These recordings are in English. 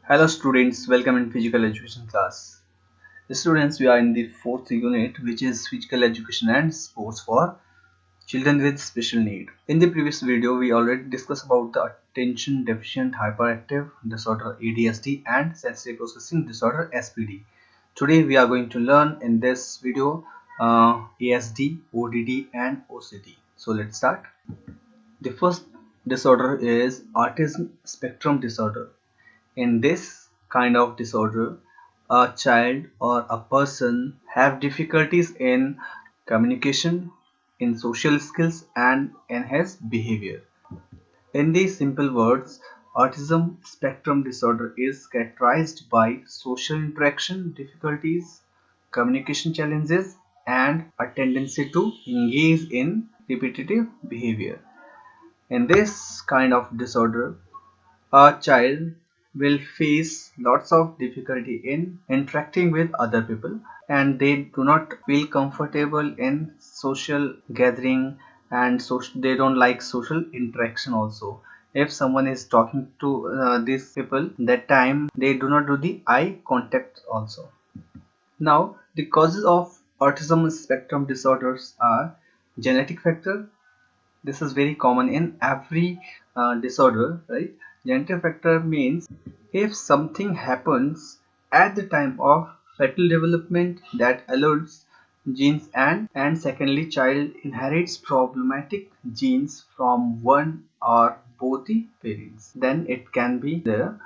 Hello students, welcome in physical education class. Students, we are in the fourth unit, which is physical education and sports for children with special need. In the previous video, we already discussed about the attention deficient hyperactive disorder ADHD and sensory processing disorder SPD. Today we are going to learn in this video ASD, ODD and OCD. So let's start. The first disorder is autism spectrum disorder. In this kind of disorder, a child or a person have difficulties in communication, in social skills and in his behavior. In these simple words, autism spectrum disorder is characterized by social interaction difficulties, communication challenges, and a tendency to engage in repetitive behavior. In this kind of disorder, a child will face lots of difficulty in interacting with other people, and they do not feel comfortable in social gathering, and they don't like social interaction also. If someone is talking to these people, that time they do not do the eye contact also. Now the causes of autism spectrum disorders are genetic factor. This is very common in every disorder, right? Genetic factor means if something happens at the time of fetal development that alerts genes, and secondly child inherits problematic genes from one or both the parents, then it can be there.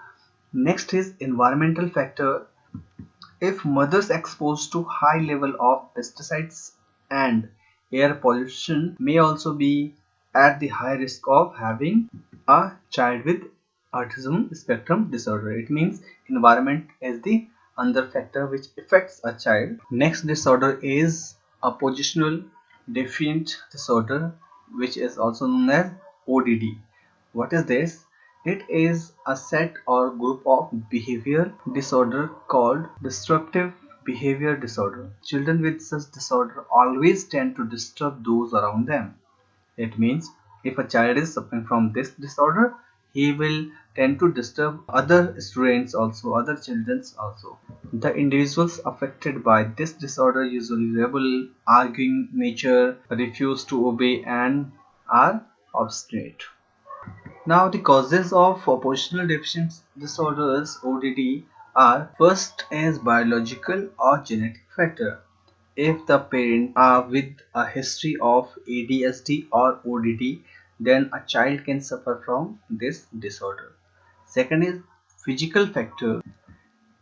Next is environmental factor. If mothers exposed to high level of pesticides and air pollution may also be at the high risk of having a child with autism spectrum disorder. It means environment is the another factor which affects a child. Next disorder is a positional defiant disorder, which is also known as ODD. What is this? It is a set or group of behavior disorder called disruptive behavior disorder. Children with such disorder always tend to disturb those around them. It means if a child is suffering from this disorder, he will tend to disturb other students also, other children also. The individuals affected by this disorder usually rebel, arguing nature, refuse to obey, and are obstinate. Now the causes of oppositional deficient disorders ODD are: first is biological or genetic factor. If the parent are with a history of ADHD or ODD, then a child can suffer from this disorder. Second is physical factor.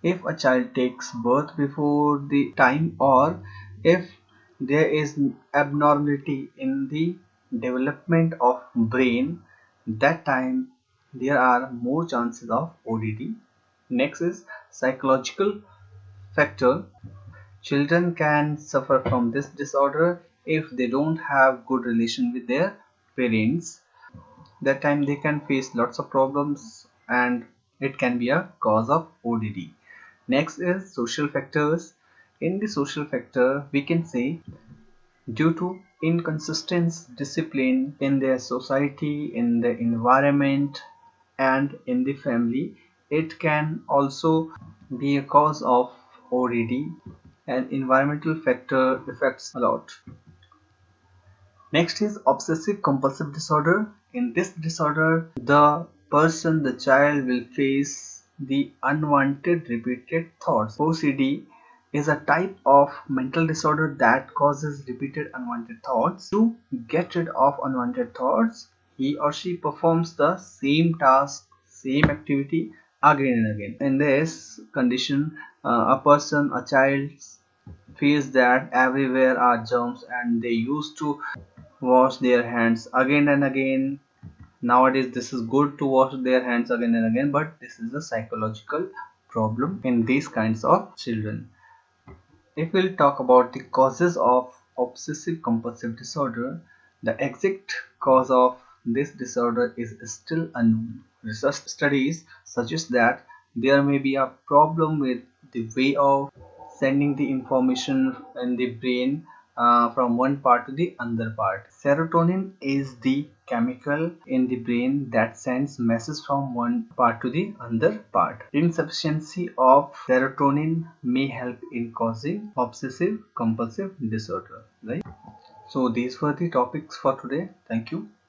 If a child takes birth before the time, or if there is abnormality in the development of brain, that time there are more chances of ODD. Next is psychological factor. Children can suffer from this disorder if they don't have good relation with their parents. That time they can face lots of problems, and it can be a cause of ODD. Next is social factors. In the social factor, we can say due to inconsistent discipline in their society, in the environment, and in the family, it can also be a cause of ODD, and environmental factor affects a lot. Next is obsessive compulsive disorder. In this disorder, the child will face the unwanted repeated thoughts. OCD is a type of mental disorder that causes repeated unwanted thoughts. To get rid of unwanted thoughts, he or she performs the same task, same activity again and again. In this condition, a child feels that everywhere are germs and they used to wash their hands again and again. Nowadays this is good to wash their hands again and again, but this is a psychological problem in these kinds of children. If we'll talk about the causes of obsessive compulsive disorder, the exact cause of this disorder is still unknown. Research studies suggest that there may be a problem with the way of sending the information in the brain, from one part to the other part. Serotonin is the chemical in the brain that sends messages from one part to the other part. Insufficiency of serotonin may help in causing obsessive compulsive disorder, right? So these were the topics for today. Thank you.